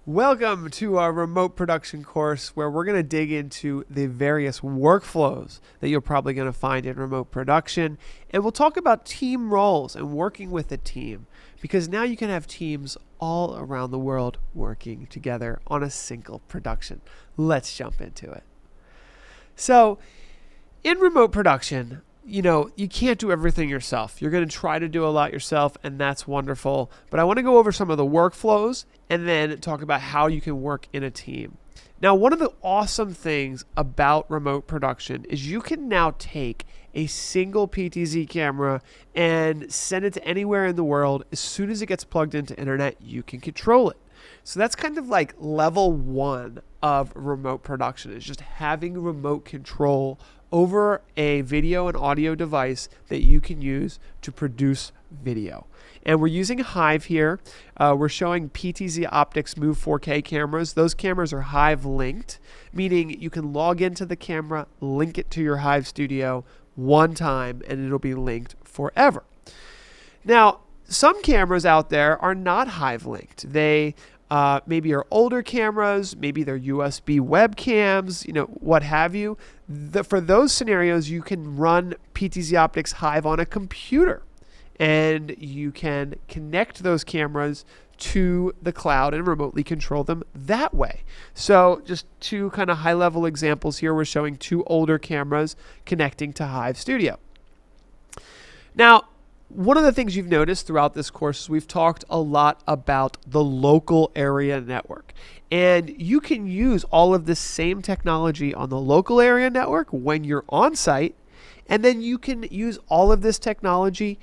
Welcome to our remote production course where we're going to dig into the various workflows that you're probably going to find in remote production. And we'll talk about team roles and working with a team, because now you can have teams all around the world working together on a single production. Let's jump into it. So in remote production, you can't do everything yourself. You're going to try to do a lot yourself, and that's wonderful. But I want to go over some of the workflows and then talk about how you can work in a team. Now, one of the awesome things about remote production is you can now take a single PTZ camera and send it to anywhere in the world. As soon as it gets plugged into internet, you can control it. So that's kind of like level one of remote production, is just having remote control over a video and audio device that you can use to produce video. And we're using Hive here. We're showing PTZOptics Move 4K cameras. Those cameras are Hive linked, meaning you can log into the camera, link it to your Hive studio one time, and it'll be linked forever. Now, some cameras out there are not Hive linked. They maybe are older cameras, maybe they're USB webcams, what have you. For those scenarios, you can run PTZOptics Hive on a computer, and you can connect those cameras to the cloud and remotely control them that way. So just two kind of high-level examples here. We're showing two older cameras connecting to Hive Studio. Now, one of the things you've noticed throughout this course is we've talked a lot about the local area network. And you can use all of this same technology on the local area network when you're on site, and then you can use all of this technology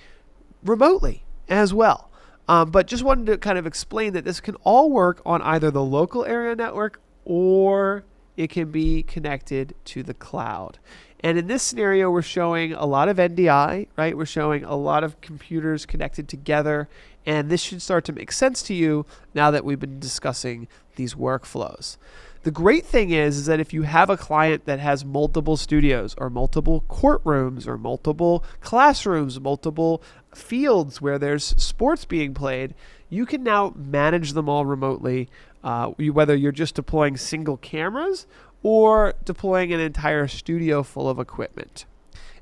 remotely as well. But just wanted to kind of explain that this can all work on either the local area network or it can be connected to the cloud. And in this scenario, we're showing a lot of NDI, right? We're showing a lot of computers connected together, and this should start to make sense to you now that we've been discussing these workflows. The great thing is that if you have a client that has multiple studios or multiple courtrooms or multiple classrooms, multiple fields where there's sports being played, you can now manage them all remotely, whether you're just deploying single cameras or deploying an entire studio full of equipment.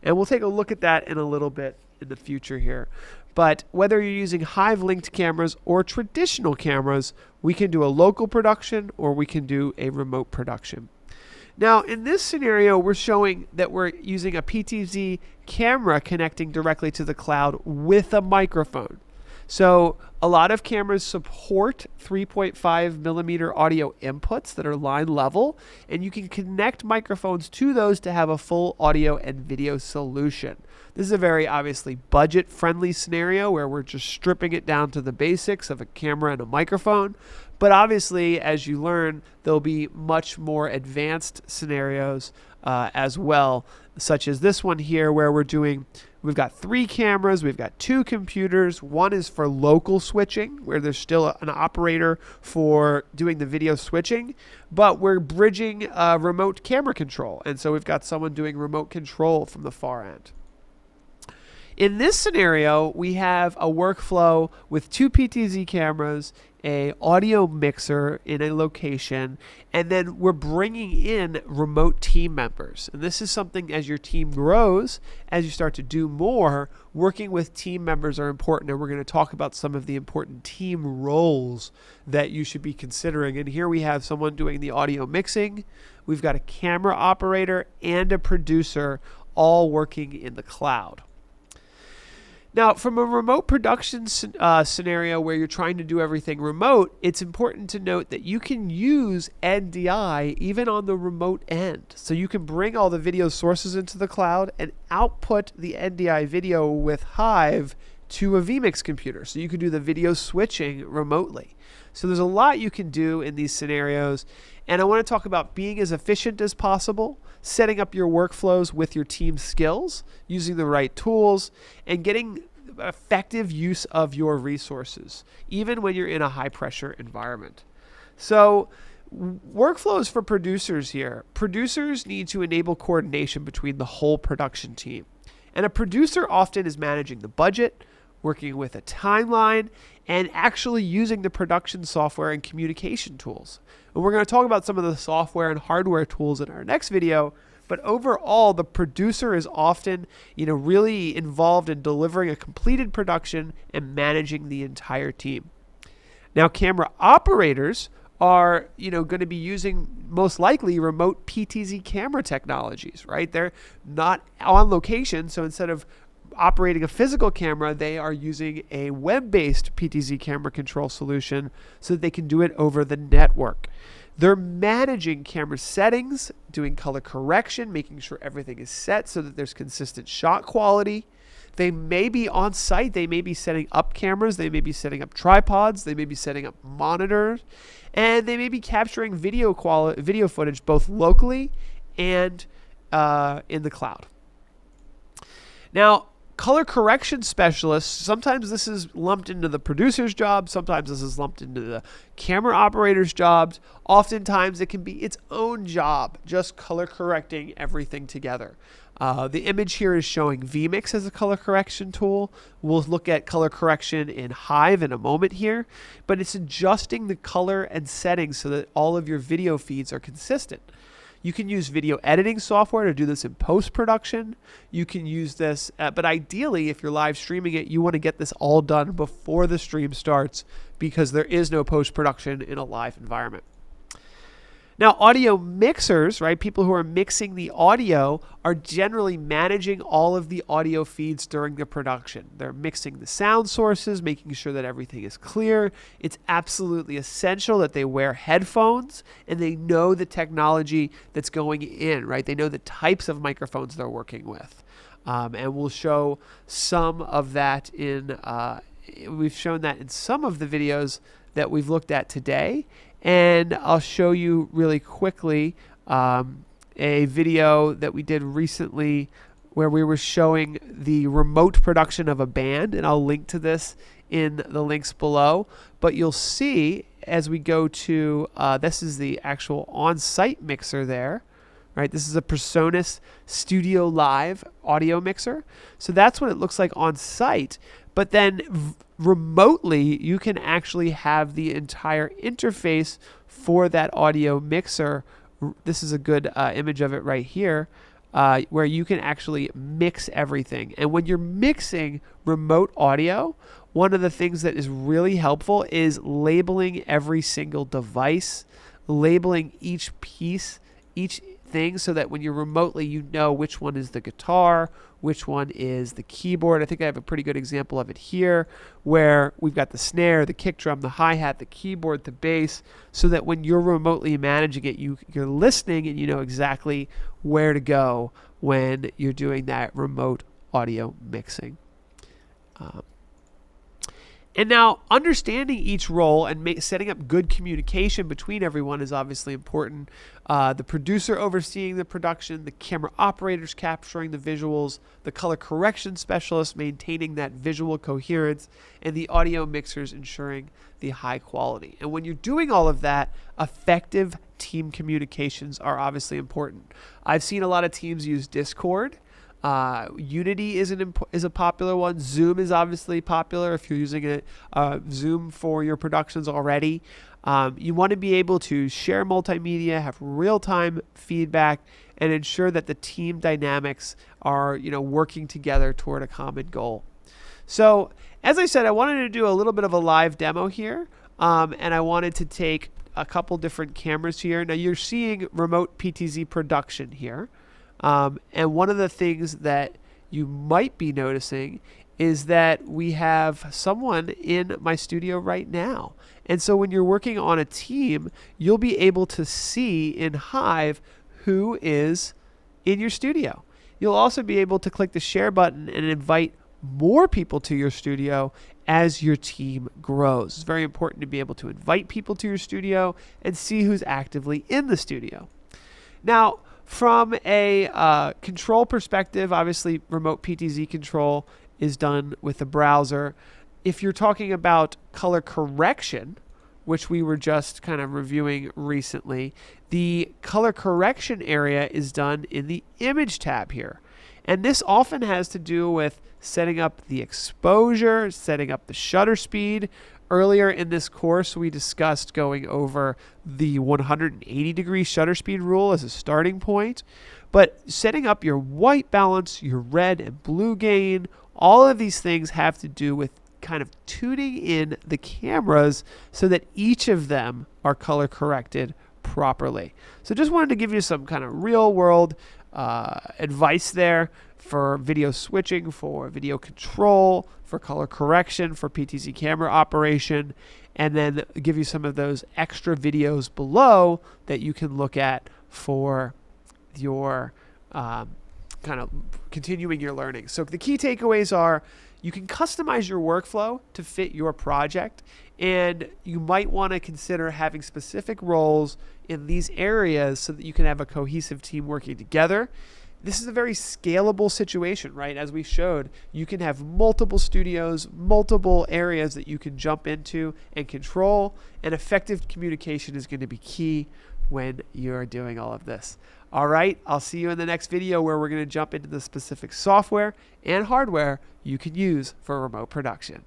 And we'll take a look at that in a little bit in the future here. But whether you're using Hive-linked cameras or traditional cameras, we can do a local production or we can do a remote production. Now, in this scenario, we're showing that we're using a PTZ camera connecting directly to the cloud with a microphone. So a lot of cameras support 3.5 millimeter audio inputs that are line level, and you can connect microphones to those to have a full audio and video solution. This is a very obviously budget-friendly scenario where we're just stripping it down to the basics of a camera and a microphone. But obviously, as you learn, there'll be much more advanced scenarios as well, such as this one here where we've got 3 cameras, we've got 2 computers. One is for local switching, where there's still an operator for doing the video switching, but we're bridging remote camera control. And so we've got someone doing remote control from the far end. In this scenario, we have a workflow with 2 PTZ cameras, a audio mixer in a location, and then we're bringing in remote team members. And this is something, as your team grows, as you start to do more, working with team members are important, and we're going to talk about some of the important team roles that you should be considering. And here we have someone doing the audio mixing, we've got a camera operator and a producer all working in the cloud. Now, from a remote production scenario where you're trying to do everything remote, it's important to note that you can use NDI even on the remote end. So you can bring all the video sources into the cloud and output the NDI video with Hive to a vMix computer. So you can do the video switching remotely. So there's a lot you can do in these scenarios. And I want to talk about being as efficient as possible, setting up your workflows with your team skills, using the right tools, and getting effective use of your resources, even when you're in a high-pressure environment. So workflows for producers here. Producers need to enable coordination between the whole production team. And a producer often is managing the budget, working with a timeline, and actually using the production software and communication tools. And we're going to talk about some of the software and hardware tools in our next video. But overall, the producer is often, really involved in delivering a completed production and managing the entire team. Now, camera operators are, going to be using most likely remote PTZ camera technologies, right? They're not on location, so instead of operating a physical camera, they are using a web-based PTZ camera control solution so that they can do it over the network. They're managing camera settings, doing color correction, making sure everything is set so that there's consistent shot quality. They may be on site. They may be setting up cameras. They may be setting up tripods. They may be setting up monitors. And they may be capturing video footage both locally and in the cloud. Now, color correction specialists, sometimes this is lumped into the producer's job, sometimes this is lumped into the camera operator's jobs. Oftentimes it can be its own job, just color correcting everything together. The image here is showing vMix as a color correction tool. We'll look at color correction in Hive in a moment here, but it's adjusting the color and settings so that all of your video feeds are consistent. You can use video editing software to do this in post-production. You can use this, but ideally, if you're live streaming it, you want to get this all done before the stream starts because there is no post-production in a live environment. Now, audio mixers, right, people who are mixing the audio are generally managing all of the audio feeds during the production. They're mixing the sound sources, making sure that everything is clear. It's absolutely essential that they wear headphones and they know the technology that's going in, right? They know the types of microphones they're working with. And we'll show some of that we've shown that in some of the videos that we've looked at today. And I'll show you really quickly a video that we did recently where we were showing the remote production of a band, and I'll link to this in the links below. But you'll see as we go to, this is the actual on-site mixer there, right? This is a PreSonus Studio Live audio mixer. So that's what it looks like on site. But then remotely, you can actually have the entire interface for that audio mixer. This is a good image of it right here, where you can actually mix everything. And when you're mixing remote audio, one of the things that is really helpful is labeling every single device, labeling each piece, each thing, so that when you're remotely, you know which one is the guitar, which one is the keyboard. I think I have a pretty good example of it here, where we've got the snare, the kick drum, the hi-hat, the keyboard, the bass, so that when you're remotely managing it, you're listening and you know exactly where to go when you're doing that remote audio mixing. And now, understanding each role and setting up good communication between everyone is obviously important. The producer overseeing the production, the camera operators capturing the visuals, the color correction specialist maintaining that visual coherence, and the audio mixers ensuring the high quality. And when you're doing all of that, effective team communications are obviously important. I've seen a lot of teams use Discord. Unity is a popular one. Zoom is obviously popular if you're using Zoom for your productions already. You want to be able to share multimedia, have real-time feedback, and ensure that the team dynamics are working together toward a common goal. So, as I said, I wanted to do a little bit of a live demo here, and I wanted to take a couple different cameras here. Now, you're seeing remote PTZ production here. And one of the things that you might be noticing is that we have someone in my studio right now. And so when you're working on a team, you'll be able to see in Hive who is in your studio. You'll also be able to click the share button and invite more people to your studio as your team grows. It's very important to be able to invite people to your studio and see who's actively in the studio. Now, from a control perspective, obviously remote PTZ control is done with the browser. If you're talking about color correction, which we were just kind of reviewing recently, the color correction area is done in the image tab here. And this often has to do with setting up the exposure, setting up the shutter speed. Earlier in this course, we discussed going over the 180-degree shutter speed rule as a starting point. But setting up your white balance, your red and blue gain, all of these things have to do with kind of tuning in the cameras so that each of them are color corrected properly. So just wanted to give you some kind of real world advice there for video switching, for video control, for color correction, for PTZ camera operation, and then give you some of those extra videos below that you can look at for your kind of continuing your learning. So the key takeaways are you can customize your workflow to fit your project, and you might want to consider having specific roles in these areas so that you can have a cohesive team working together. This is a very scalable situation, right? As we showed, you can have multiple studios, multiple areas that you can jump into and control, and effective communication is going to be key when you're doing all of this. All right, I'll see you in the next video where we're going to jump into the specific software and hardware you can use for remote production.